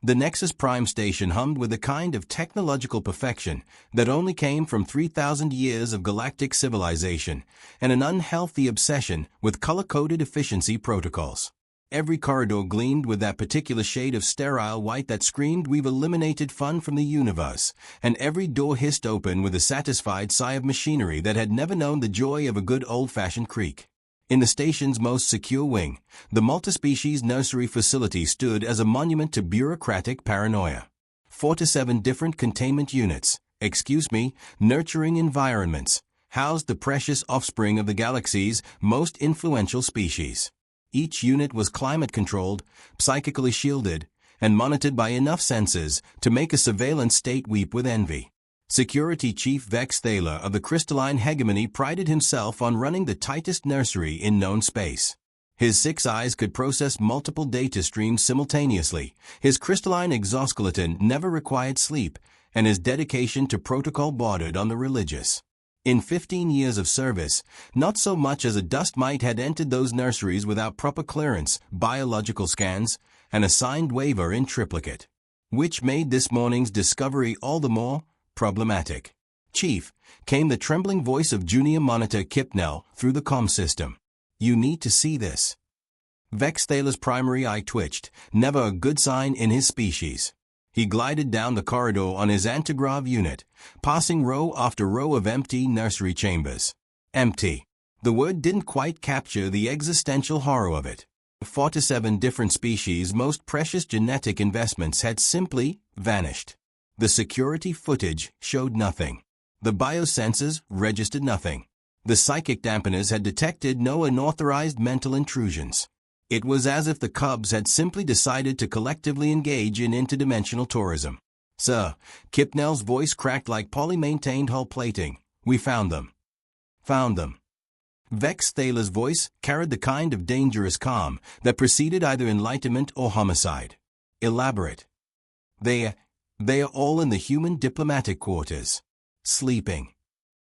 The Nexus Prime station hummed with a kind of technological perfection that only came from 3,000 years of galactic civilization and an unhealthy obsession with color-coded efficiency protocols. Every corridor gleamed with that particular shade of sterile white that screamed, "We've eliminated fun from the universe," and every door hissed open with a satisfied sigh of machinery that had never known the joy of a good old-fashioned creak. In the station's most secure wing, the multi-species nursery facility stood as a monument to bureaucratic paranoia. 4 to 7 different containment units, nurturing environments, housed the precious offspring of the galaxy's most influential species. Each unit was climate-controlled, psychically shielded, and monitored by enough sensors to make a surveillance state weep with envy. Security Chief Vex Thaler of the Crystalline Hegemony prided himself on running the tightest nursery in known space. His 6 eyes could process multiple data streams simultaneously, his crystalline exoskeleton never required sleep, and his dedication to protocol bordered on the religious. In 15 years of service, not so much as a dust mite had entered those nurseries without proper clearance, biological scans, and a signed waiver in triplicate. Which made this morning's discovery all the more problematic. "Chief," came the trembling voice of Junior Monitor Kipnell through the comm system. "You need to see this." Vex Thaler's primary eye twitched, never a good sign in his species. He glided down the corridor on his antigrav unit, passing row after row of empty nursery chambers. Empty. The word didn't quite capture the existential horror of it. 4 to 7 different species' most precious genetic investments had simply vanished. The security footage showed nothing. The biosensors registered nothing. The psychic dampeners had detected no unauthorized mental intrusions. It was as if the Cubs had simply decided to collectively engage in interdimensional tourism. "Sir," Kipnell's voice cracked like poly-maintained hull plating, "we found them." "Found them." Vex Thaler's voice carried the kind of dangerous calm that preceded either enlightenment or homicide. "Elaborate." They are all in the human diplomatic quarters. Sleeping."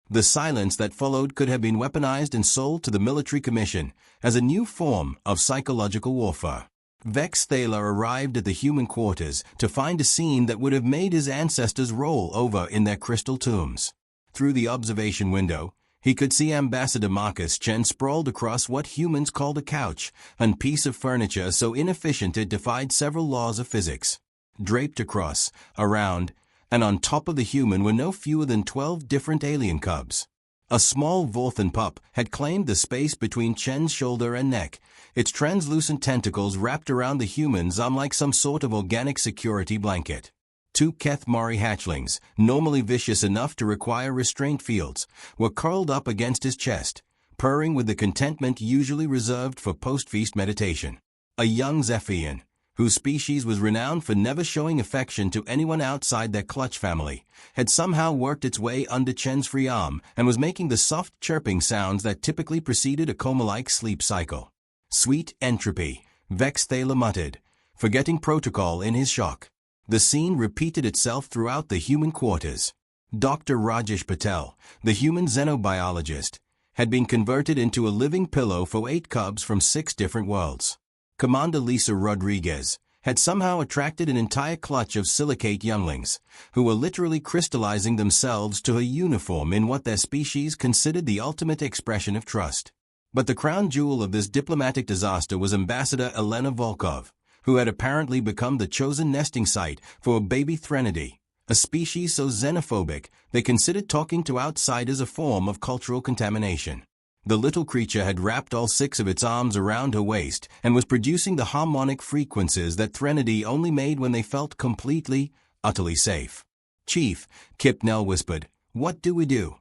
The silence that followed could have been weaponized and sold to the military commission as a new form of psychological warfare. Vex Thaler arrived at the human quarters to find a scene that would have made his ancestors roll over in their crystal tombs. Through the observation window, he could see Ambassador Marcus Chen sprawled across what humans called a couch, a piece of furniture so inefficient it defied several laws of physics. Draped across, around, and on top of the human were no fewer than 12 different alien cubs. A small Vorthan pup had claimed the space between Chen's shoulder and neck, its translucent tentacles wrapped around the human's arm like some sort of organic security blanket. 2 Keth Mari hatchlings, normally vicious enough to require restraint fields, were curled up against his chest, purring with the contentment usually reserved for post-feast meditation. A young Zephian, whose species was renowned for never showing affection to anyone outside their clutch family, had somehow worked its way under Chen's free arm and was making the soft chirping sounds that typically preceded a coma-like sleep cycle. "Sweet entropy," Vex Thaler muttered, forgetting protocol in his shock. The scene repeated itself throughout the human quarters. Dr. Rajesh Patel, the human xenobiologist, had been converted into a living pillow for 8 cubs from 6 different worlds. Commander Lisa Rodriguez had somehow attracted an entire clutch of silicate younglings, who were literally crystallizing themselves to a uniform in what their species considered the ultimate expression of trust. But the crown jewel of this diplomatic disaster was Ambassador Elena Volkov, who had apparently become the chosen nesting site for a baby Threnody, a species so xenophobic they considered talking to outsiders a form of cultural contamination. The little creature had wrapped all 6 of its arms around her waist and was producing the harmonic frequencies that Threnody only made when they felt completely, utterly safe. "Chief," Kipnell whispered, "what do we do?"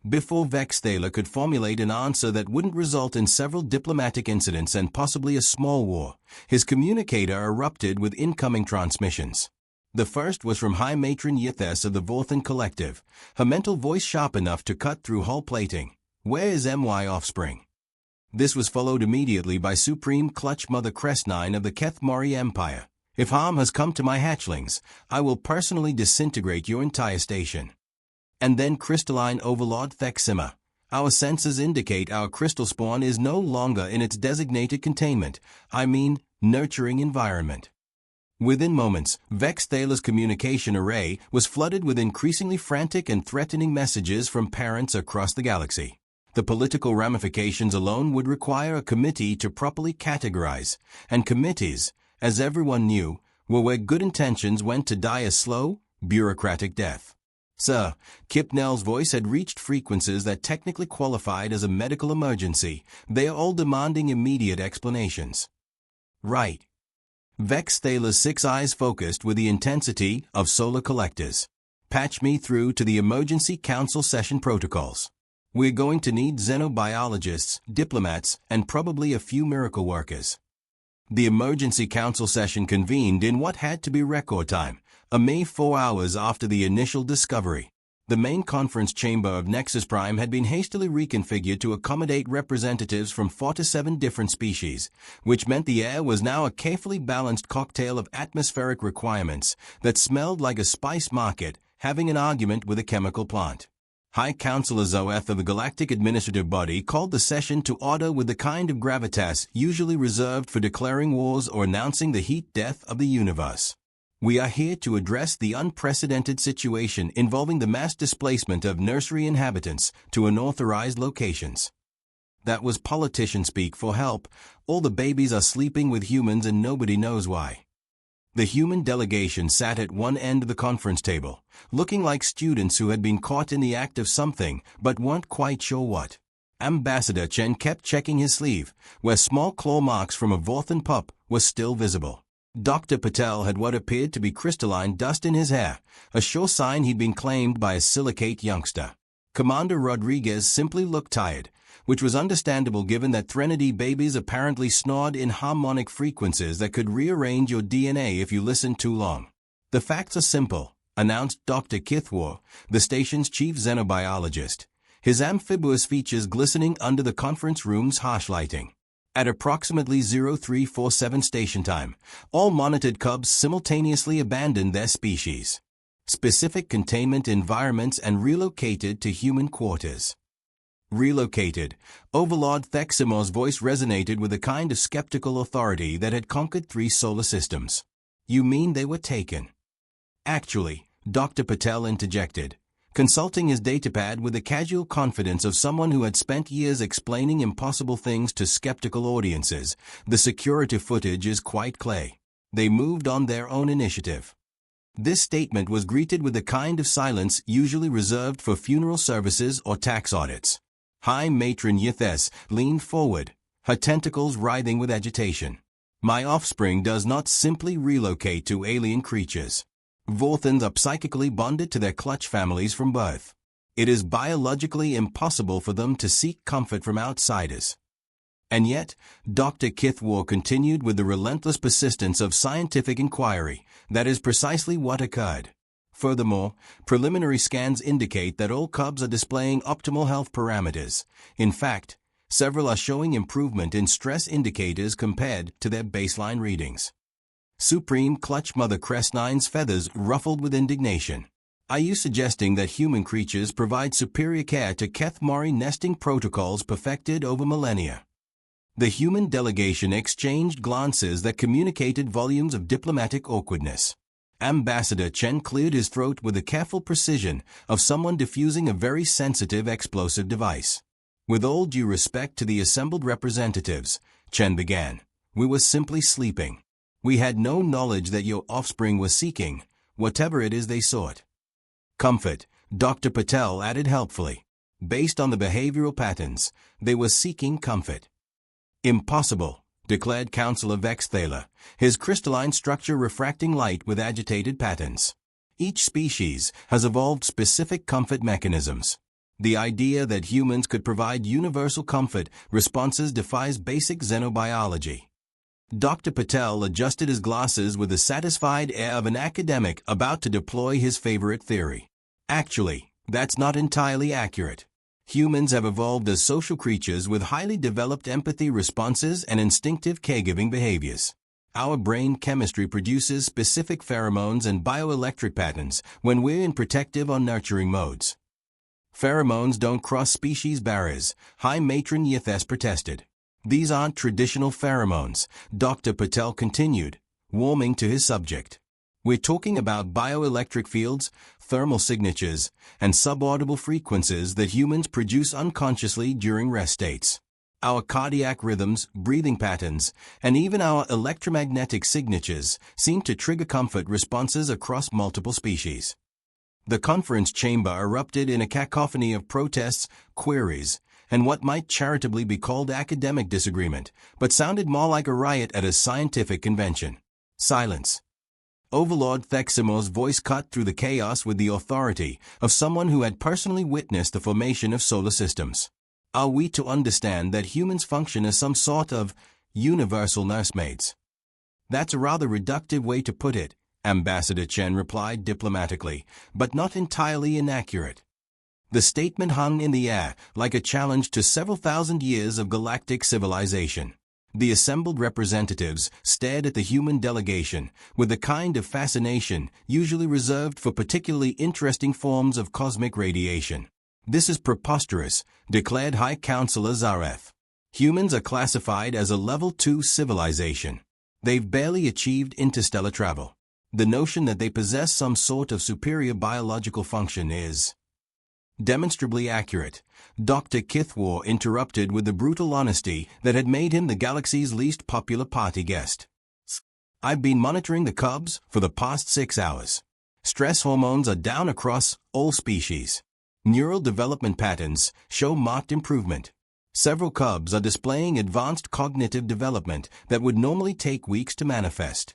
Before Vex Thaler could formulate an answer that wouldn't result in several diplomatic incidents and possibly a small war, his communicator erupted with incoming transmissions. The first was from High Matron Yithes of the Vorthan Collective, her mental voice sharp enough to cut through hull plating. "Where is MY offspring?" This was followed immediately by Supreme Clutch Mother Crestnine of the Keth Mari Empire. "If harm has come to my hatchlings, I will personally disintegrate your entire station." And then Crystalline Overlord Thexima. "Our sensors indicate our crystal spawn is no longer in its designated containment, nurturing environment." Within moments, Vex Thaler's communication array was flooded with increasingly frantic and threatening messages from parents across the galaxy. The political ramifications alone would require a committee to properly categorize, and committees, as everyone knew, were where good intentions went to die a slow, bureaucratic death. Sir, Kipnell's voice had reached frequencies that technically qualified as a medical emergency. They are all demanding immediate explanations. Right. Vex Thaler's 6 eyes focused with the intensity of solar collectors. Patch me through to the emergency council session protocols. We're going to need xenobiologists, diplomats, and probably a few miracle workers. The emergency council session convened in what had to be record time, a mere 4 hours after the initial discovery. The main conference chamber of Nexus Prime had been hastily reconfigured to accommodate representatives from 4 to 7 different species, which meant the air was now a carefully balanced cocktail of atmospheric requirements that smelled like a spice market having an argument with a chemical plant. High Counselor Zoeth of the Galactic Administrative Body called the session to order with the kind of gravitas usually reserved for declaring wars or announcing the heat death of the universe. We are here to address the unprecedented situation involving the mass displacement of nursery inhabitants to unauthorized locations. That was politician speak for help. All the babies are sleeping with humans and nobody knows why. The human delegation sat at one end of the conference table, looking like students who had been caught in the act of something but weren't quite sure what. Ambassador Chen kept checking his sleeve, where small claw marks from a Vorthan pup were still visible. Dr. Patel had what appeared to be crystalline dust in his hair, a sure sign he'd been claimed by a silicate youngster. Commander Rodriguez simply looked tired, which was understandable given that Threnody babies apparently snored in harmonic frequencies that could rearrange your DNA if you listened too long. The facts are simple, announced Dr. Kithwar, the station's chief xenobiologist, his amphibious features glistening under the conference room's harsh lighting. At approximately 0347 station time, all monitored cubs simultaneously abandoned their species, specific containment environments and relocated to human quarters. Relocated. Overlord Theximor's voice resonated with a kind of skeptical authority that had conquered 3 solar systems. You mean they were taken? Actually, Dr. Patel interjected, consulting his datapad with the casual confidence of someone who had spent years explaining impossible things to skeptical audiences. The security footage is quite clear. They moved on their own initiative. This statement was greeted with the kind of silence usually reserved for funeral services or tax audits. High Matron Yithes leaned forward, her tentacles writhing with agitation. My offspring does not simply relocate to alien creatures. Vorthans are psychically bonded to their clutch families from birth. It is biologically impossible for them to seek comfort from outsiders. And yet, Dr. Kithwar continued with the relentless persistence of scientific inquiry. That is precisely what occurred. Furthermore, preliminary scans indicate that all cubs are displaying optimal health parameters. In fact, several are showing improvement in stress indicators compared to their baseline readings. Supreme Clutch Mother Crest9's feathers ruffled with indignation. Are you suggesting that human creatures provide superior care to Keth Mori nesting protocols perfected over millennia? The human delegation exchanged glances that communicated volumes of diplomatic awkwardness. Ambassador Chen cleared his throat with the careful precision of someone diffusing a very sensitive explosive device. With all due respect to the assembled representatives, Chen began, we were simply sleeping. We had no knowledge that your offspring was seeking, whatever it is they sought. Comfort, Dr. Patel added helpfully. Based on the behavioral patterns, they were seeking comfort. Impossible, declared Counselor Vex Thaler, his crystalline structure refracting light with agitated patterns. Each species has evolved specific comfort mechanisms. The idea that humans could provide universal comfort responses defies basic xenobiology. Dr. Patel adjusted his glasses with the satisfied air of an academic about to deploy his favorite theory. Actually, that's not entirely accurate. Humans have evolved as social creatures with highly developed empathy responses and instinctive caregiving behaviors. Our brain chemistry produces specific pheromones and bioelectric patterns when we're in protective or nurturing modes. Pheromones don't cross species barriers, High Matron Yithes protested. These aren't traditional pheromones, Dr. Patel continued. warming to his subject. We're talking about bioelectric fields, thermal signatures, and subaudible frequencies that humans produce unconsciously during rest states. Our cardiac rhythms, breathing patterns, and even our electromagnetic signatures seem to trigger comfort responses across multiple species. The conference chamber erupted in a cacophony of protests, queries, and what might charitably be called academic disagreement, but sounded more like a riot at a scientific convention. Silence. Overlord Theximo's voice cut through the chaos with the authority of someone who had personally witnessed the formation of solar systems. Are we to understand that humans function as some sort of universal nursemaids? That's a rather reductive way to put it, Ambassador Chen replied diplomatically, but not entirely inaccurate. The statement hung in the air like a challenge to several thousand years of galactic civilization. The assembled representatives stared at the human delegation with the kind of fascination usually reserved for particularly interesting forms of cosmic radiation. This is preposterous, declared High Counselor Zareth. Humans are classified as a Level 2 civilization. They've barely achieved interstellar travel. The notion that they possess some sort of superior biological function is demonstrably accurate. Dr. Kithwar interrupted with the brutal honesty that had made him the galaxy's least popular party guest. I've been monitoring the cubs for the past 6 hours. Stress hormones are down across all species. Neural development patterns show marked improvement. Several cubs are displaying advanced cognitive development that would normally take weeks to manifest.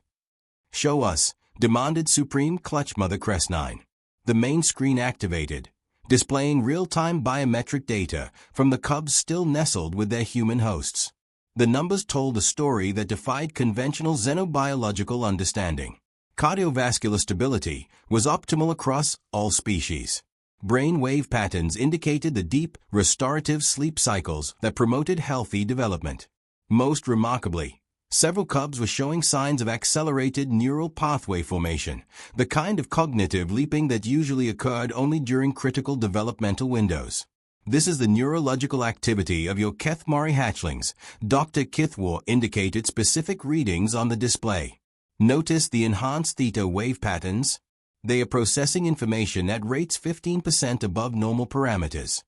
Show us, demanded Supreme Clutch Mother Crest9. The main screen activated, displaying real-time biometric data from the cubs still nestled with their human hosts. The numbers told a story that defied conventional xenobiological understanding. Cardiovascular stability was optimal across all species. Brain wave patterns indicated the deep, restorative sleep cycles that promoted healthy development. Most remarkably, several cubs were showing signs of accelerated neural pathway formation, the kind of cognitive leaping that usually occurred only during critical developmental windows. This is the neurological activity of your Kethmari hatchlings. Dr. Kithwar indicated specific readings on the display. Notice the enhanced theta wave patterns. They are processing information at rates 15% above normal parameters.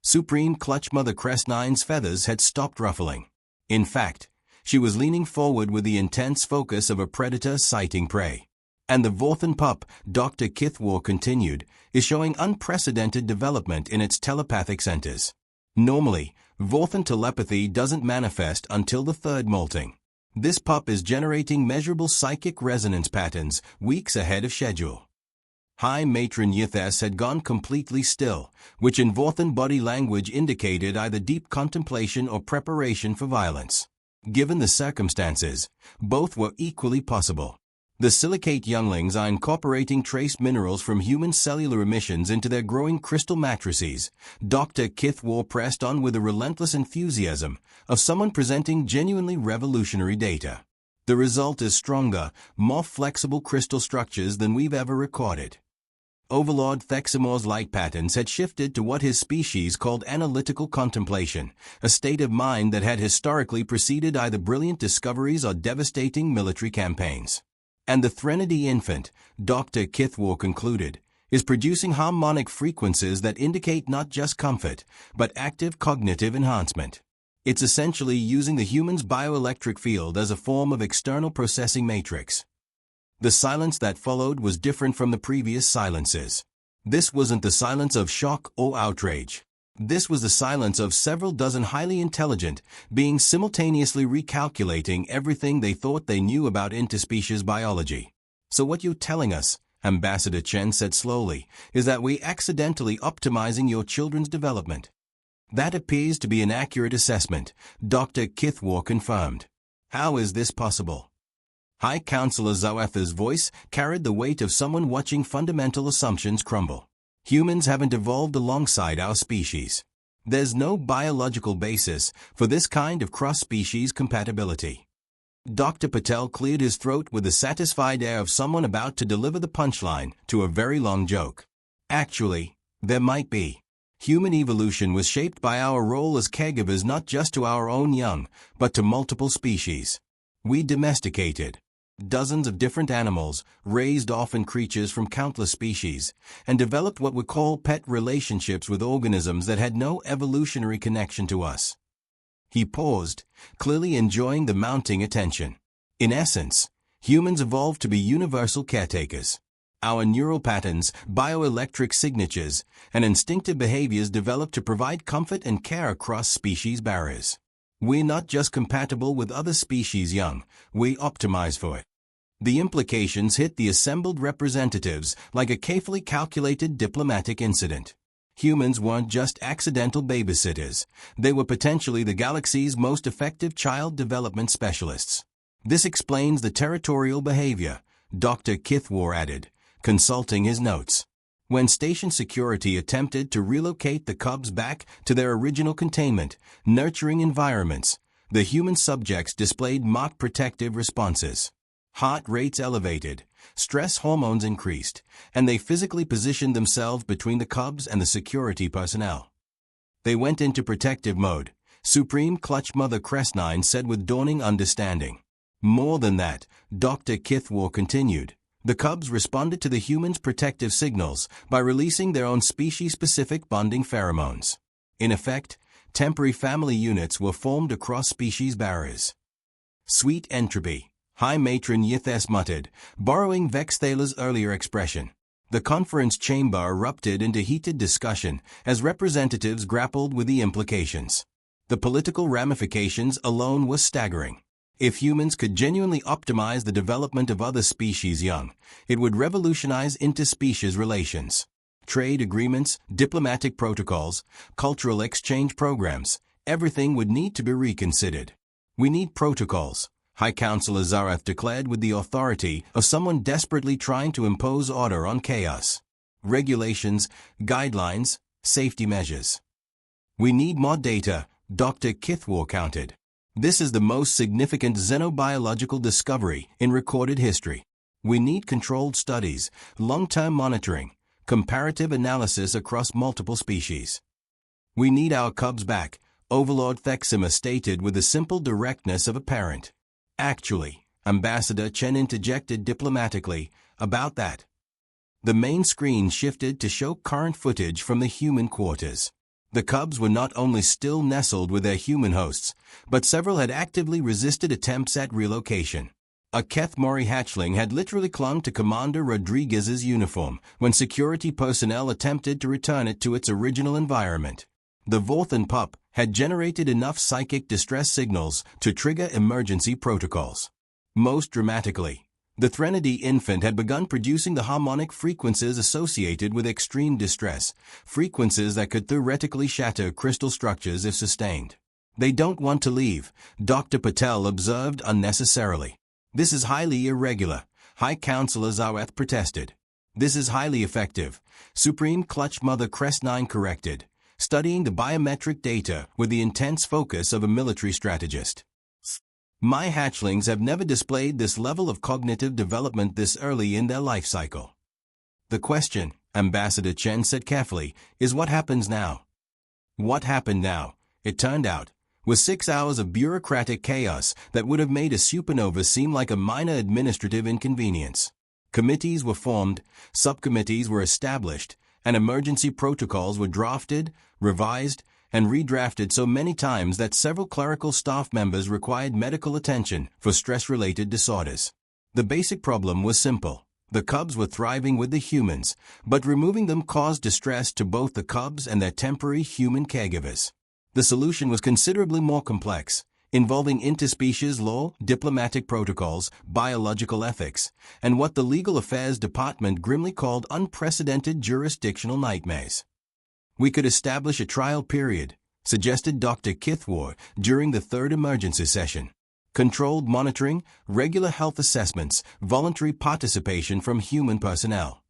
Supreme Clutch Mother Crest9's feathers had stopped ruffling. In fact, she was leaning forward with the intense focus of a predator sighting prey. And the Vorthan pup, Dr. Kithwar continued, is showing unprecedented development in its telepathic centers. Normally, Vorthan telepathy doesn't manifest until the 3rd molting. This pup is generating measurable psychic resonance patterns weeks ahead of schedule. High Matron Yithes had gone completely still, which in Vorthan body language indicated either deep contemplation or preparation for violence. Given the circumstances, both were equally possible. The silicate younglings are incorporating trace minerals from human cellular emissions into their growing crystal matrices. Dr. Kithwar pressed on with the relentless enthusiasm of someone presenting genuinely revolutionary data. The result is stronger, more flexible crystal structures than we've ever recorded. Overlord Theximore's light patterns had shifted to what his species called analytical contemplation, a state of mind that had historically preceded either brilliant discoveries or devastating military campaigns. And the Threnody infant, Dr. Kithwar concluded, is producing harmonic frequencies that indicate not just comfort, but active cognitive enhancement. It's essentially using the human's bioelectric field as a form of external processing matrix. The silence that followed was different from the previous silences. This wasn't the silence of shock or outrage. This was the silence of several dozen highly intelligent beings simultaneously recalculating everything they thought they knew about interspecies biology. So what you're telling us, Ambassador Chen said slowly, is that we accidentally optimizing your children's development. That appears to be an accurate assessment, Dr. Kithwar confirmed. How is this possible? High Counselor Zawetha's voice carried the weight of someone watching fundamental assumptions crumble. Humans haven't evolved alongside our species. There's no biological basis for this kind of cross-species compatibility. Dr. Patel cleared his throat with the satisfied air of someone about to deliver the punchline to a very long joke. Actually, there might be. Human evolution was shaped by our role as caregivers not just to our own young, but to multiple species. We domesticated. dozens of different animals, raised orphan creatures from countless species, and developed what we call pet relationships with organisms that had no evolutionary connection to us. He paused, clearly enjoying the mounting attention. In essence, humans evolved to be universal caretakers. Our neural patterns, bioelectric signatures, and instinctive behaviors developed to provide comfort and care across species barriers. We're not just compatible with other species young, we optimize for it. The implications hit the assembled representatives like a carefully calculated diplomatic incident. Humans weren't just accidental babysitters, they were potentially the galaxy's most effective child development specialists. This explains the territorial behavior, Dr. Kithwar added, consulting his notes. When station security attempted to relocate the cubs back to their original containment, nurturing environments, the human subjects displayed marked protective responses. Heart rates elevated, stress hormones increased, and they physically positioned themselves between the cubs and the security personnel. They went into protective mode, Supreme Clutch Mother Crestnine said with dawning understanding. More than that, Dr. Kithwar continued. The cubs responded to the humans' protective signals by releasing their own species-specific bonding pheromones. In effect, temporary family units were formed across species barriers. Sweet entropy, High Matron Yithes muttered, borrowing Vexthaler's earlier expression. The conference chamber erupted into heated discussion as representatives grappled with the implications. The political ramifications alone were staggering. If humans could genuinely optimize the development of other species young, it would revolutionize interspecies relations. Trade agreements, diplomatic protocols, cultural exchange programs, everything would need to be reconsidered. We need protocols, High Counselor Zarath declared with the authority of someone desperately trying to impose order on chaos. Regulations, guidelines, safety measures. We need more data, Dr. Kithwar countered. This is the most significant xenobiological discovery in recorded history. We need controlled studies, long-term monitoring, comparative analysis across multiple species. We need our cubs back, Overlord Thexima stated with the simple directness of a parent. Actually, Ambassador Chen interjected diplomatically, about that. The main screen shifted to show current footage from the human quarters. The cubs were not only still nestled with their human hosts, but several had actively resisted attempts at relocation. A Keth Mori hatchling had literally clung to Commander Rodriguez's uniform when security personnel attempted to return it to its original environment. The Vorthan pup had generated enough psychic distress signals to trigger emergency protocols. Most dramatically, the Threnody infant had begun producing the harmonic frequencies associated with extreme distress, frequencies that could theoretically shatter crystal structures if sustained. They don't want to leave, Dr. Patel observed unnecessarily. This is highly irregular, High Counselor Zaweth protested. This is highly effective, Supreme Clutch Mother Crestnine corrected, studying the biometric data with the intense focus of a military strategist. My hatchlings have never displayed this level of cognitive development this early in their life cycle. The question, Ambassador Chen said carefully, is what happens now? What happened now, it turned out, was 6 hours of bureaucratic chaos that would have made a supernova seem like a minor administrative inconvenience. Committees were formed, subcommittees were established, and emergency protocols were drafted, revised, and redrafted so many times that several clerical staff members required medical attention for stress-related disorders. The basic problem was simple. The cubs were thriving with the humans, but removing them caused distress to both the cubs and their temporary human caregivers. The solution was considerably more complex, involving interspecies law, diplomatic protocols, biological ethics, and what the Legal Affairs Department grimly called unprecedented jurisdictional nightmares. We could establish a trial period, suggested Dr. Kithwar during the third emergency session. Controlled monitoring, regular health assessments, voluntary participation from human personnel.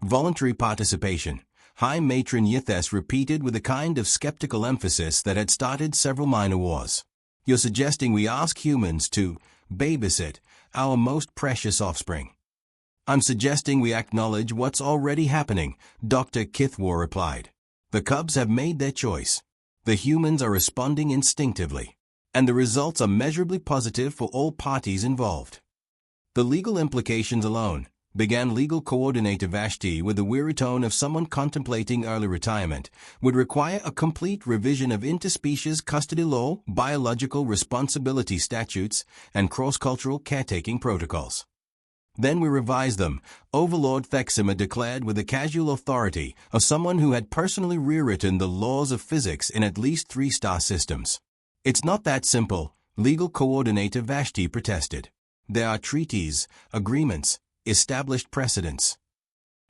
Voluntary participation, High Matron Yithes repeated with a kind of skeptical emphasis that had started several minor wars. You're suggesting we ask humans to babysit our most precious offspring. I'm suggesting we acknowledge what's already happening, Dr. Kithwar replied. The cubs have made their choice. The humans are responding instinctively, and the results are measurably positive for all parties involved. The legal implications alone, began legal coordinator Vashti with the weary tone of someone contemplating early retirement, would require a complete revision of interspecies custody law, biological responsibility statutes, and cross-cultural caretaking protocols. Then we revised them, Overlord Thexima declared with the casual authority of someone who had personally rewritten the laws of physics in at least 3-star systems. It's not that simple, legal coordinator Vashti protested. There are treaties, agreements, established precedents.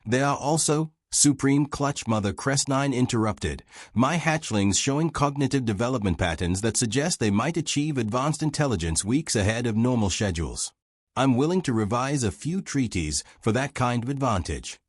There are also, Supreme Clutch Mother Crest9 interrupted, my hatchlings showing cognitive development patterns that suggest they might achieve advanced intelligence weeks ahead of normal schedules. I'm willing to revise a few treaties for that kind of advantage.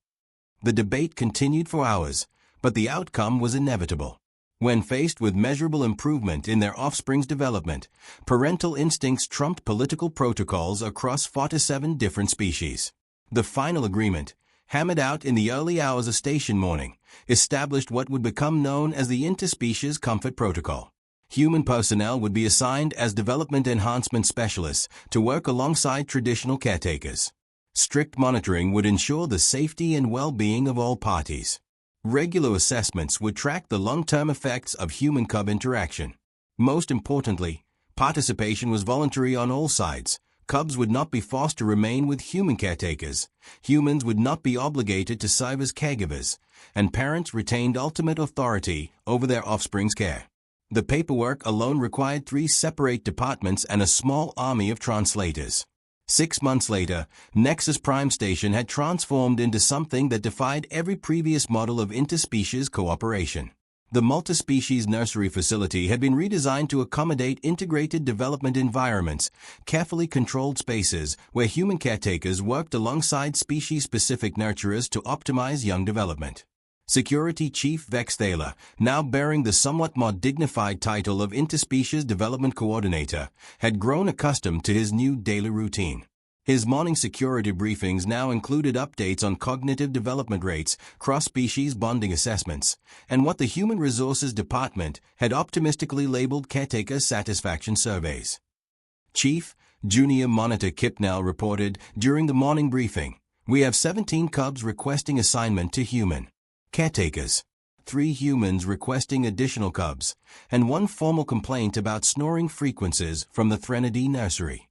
The debate continued for hours, but the outcome was inevitable. When faced with measurable improvement in their offspring's development, parental instincts trumped political protocols across 47 different species. The final agreement, hammered out in the early hours of station morning, established what would become known as the Interspecies Comfort Protocol. Human personnel would be assigned as development enhancement specialists to work alongside traditional caretakers. Strict monitoring would ensure the safety and well-being of all parties. Regular assessments would track the long-term effects of human-cub interaction. Most importantly, participation was voluntary on all sides. Cubs would not be forced to remain with human caretakers. Humans would not be obligated to serve as caregivers, and parents retained ultimate authority over their offspring's care. The paperwork alone required 3 separate departments and a small army of translators. 6 months later, Nexus Prime Station had transformed into something that defied every previous model of interspecies cooperation. The multi-species nursery facility had been redesigned to accommodate integrated development environments, carefully controlled spaces where human caretakers worked alongside species-specific nurturers to optimize young development. Security Chief Vex Thaler, now bearing the somewhat more dignified title of Interspecies Development Coordinator, had grown accustomed to his new daily routine. His morning security briefings now included updates on cognitive development rates, cross-species bonding assessments, and what the Human Resources Department had optimistically labeled caretaker satisfaction surveys. Chief Junior Monitor Kipnell reported during the morning briefing, "We have 17 cubs requesting assignment to human caretakers, 3 humans requesting additional cubs, and 1 formal complaint about snoring frequencies from the Threnody nursery."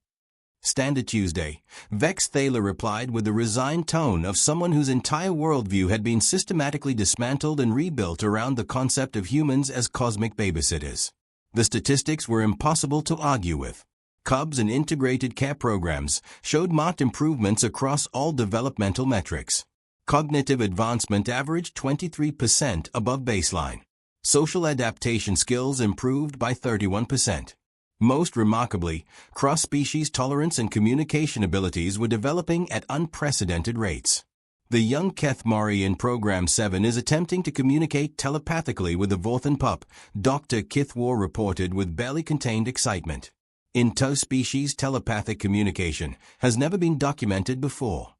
Standard Tuesday, Vex Thaler replied with the resigned tone of someone whose entire worldview had been systematically dismantled and rebuilt around the concept of humans as cosmic babysitters. The statistics were impossible to argue with. Cubs and integrated care programs showed marked improvements across all developmental metrics. Cognitive advancement averaged 23% above baseline. Social adaptation skills improved by 31%. Most remarkably, cross-species tolerance and communication abilities were developing at unprecedented rates. The young Keth Mori in Program 7 is attempting to communicate telepathically with the Vorthan pup, Dr. Kithwar reported with barely contained excitement. Interspecies telepathic communication has never been documented before.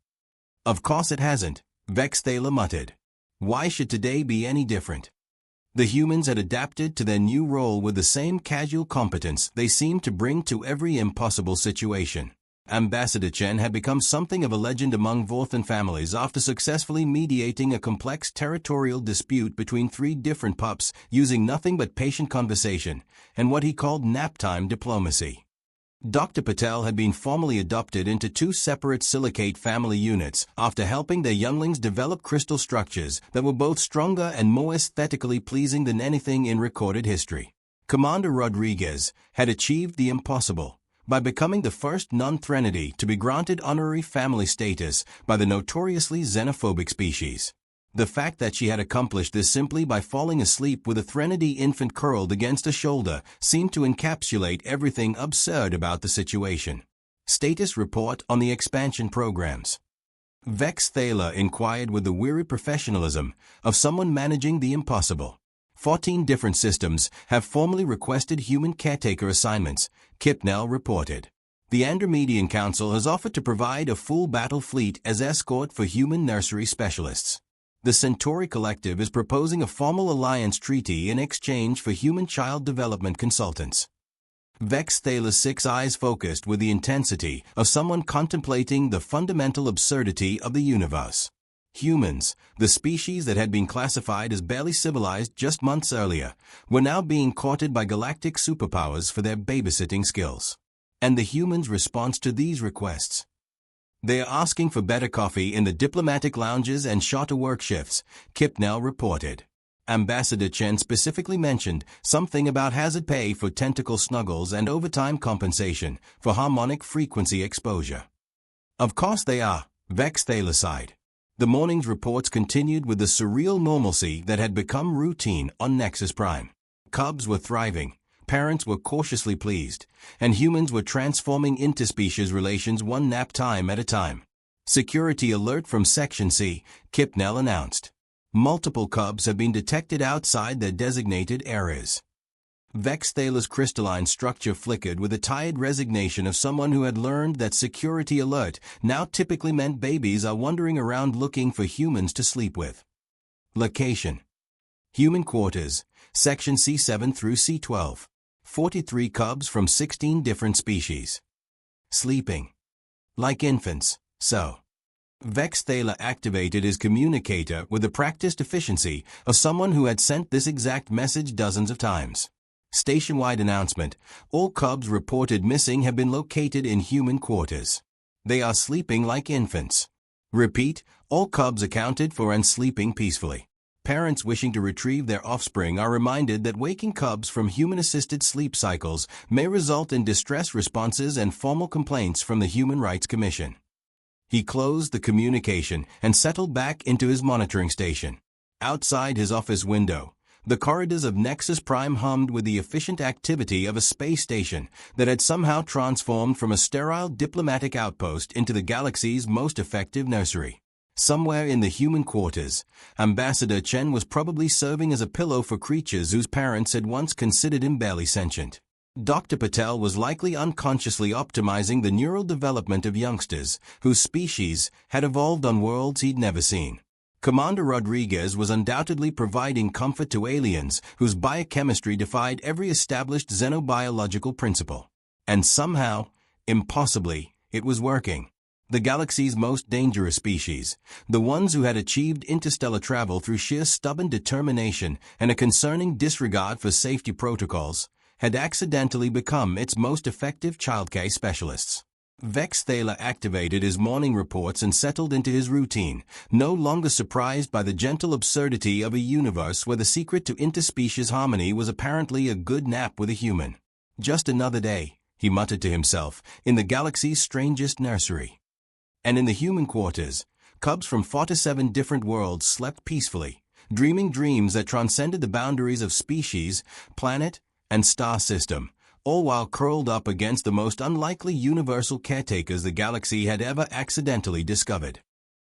Of course it hasn't, Vex Thaler muttered. Why should today be any different? The humans had adapted to their new role with the same casual competence they seemed to bring to every impossible situation. Ambassador Chen had become something of a legend among Vorthan families after successfully mediating a complex territorial dispute between 3 different pups using nothing but patient conversation and what he called naptime diplomacy. Dr. Patel had been formally adopted into 2 separate silicate family units after helping their younglings develop crystal structures that were both stronger and more aesthetically pleasing than anything in recorded history. Commander Rodriguez had achieved the impossible by becoming the first non-Threnody to be granted honorary family status by the notoriously xenophobic species. The fact that she had accomplished this simply by falling asleep with a Threnody infant curled against a shoulder seemed to encapsulate everything absurd about the situation. Status report on the expansion programs. Vex Thaler inquired with the weary professionalism of someone managing the impossible. 14 different systems have formally requested human caretaker assignments, Kipnell reported. The Andromedian Council has offered to provide a full battle fleet as escort for human nursery specialists. The Centauri Collective is proposing a formal alliance treaty in exchange for human child development consultants. Vex Thaler's 6 eyes focused with the intensity of someone contemplating the fundamental absurdity of the universe. Humans, the species that had been classified as barely civilized just months earlier, were now being courted by galactic superpowers for their babysitting skills. And the humans' response to these requests? They are asking for better coffee in the diplomatic lounges and shorter work shifts, Kipnell reported. Ambassador Chen specifically mentioned something about hazard pay for tentacle snuggles and overtime compensation for harmonic frequency exposure. Of course they are, Vex Thaler sighed. The morning's reports continued with the surreal normalcy that had become routine on Nexus Prime. Cubs were thriving, parents were cautiously pleased, and humans were transforming interspecies relations one nap time at a time. Security alert from Section C, Kipnell announced. Multiple cubs have been detected outside their designated areas. Vex Thaler's crystalline structure flickered with the tired resignation of someone who had learned that security alert now typically meant babies are wandering around looking for humans to sleep with. Location: Human Quarters, Section C7 through C12. 43 cubs from 16 different species. Sleeping like infants, so. Vex Thaler activated his communicator with the practiced efficiency of someone who had sent this exact message dozens of times. Station-wide announcement: all cubs reported missing have been located in human quarters. They are sleeping like infants. Repeat, all cubs accounted for and sleeping peacefully. Parents wishing to retrieve their offspring are reminded that waking cubs from human-assisted sleep cycles may result in distress responses and formal complaints from the Human Rights Commission. He closed the communication and settled back into his monitoring station. Outside his office window, the corridors of Nexus Prime hummed with the efficient activity of a space station that had somehow transformed from a sterile diplomatic outpost into the galaxy's most effective nursery. Somewhere in the human quarters, Ambassador Chen was probably serving as a pillow for creatures whose parents had once considered him barely sentient. Dr. Patel was likely unconsciously optimizing the neural development of youngsters whose species had evolved on worlds he'd never seen. Commander Rodriguez was undoubtedly providing comfort to aliens whose biochemistry defied every established xenobiological principle. And somehow, impossibly, it was working. The galaxy's most dangerous species, the ones who had achieved interstellar travel through sheer stubborn determination and a concerning disregard for safety protocols, had accidentally become its most effective childcare specialists. Vex Thaler activated his morning reports and settled into his routine, no longer surprised by the gentle absurdity of a universe where the secret to interspecies harmony was apparently a good nap with a human. Just another day, he muttered to himself, in the galaxy's strangest nursery. And in the human quarters, cubs from 47 different worlds slept peacefully, dreaming dreams that transcended the boundaries of species, planet, and star system, all while curled up against the most unlikely universal caretakers the galaxy had ever accidentally discovered.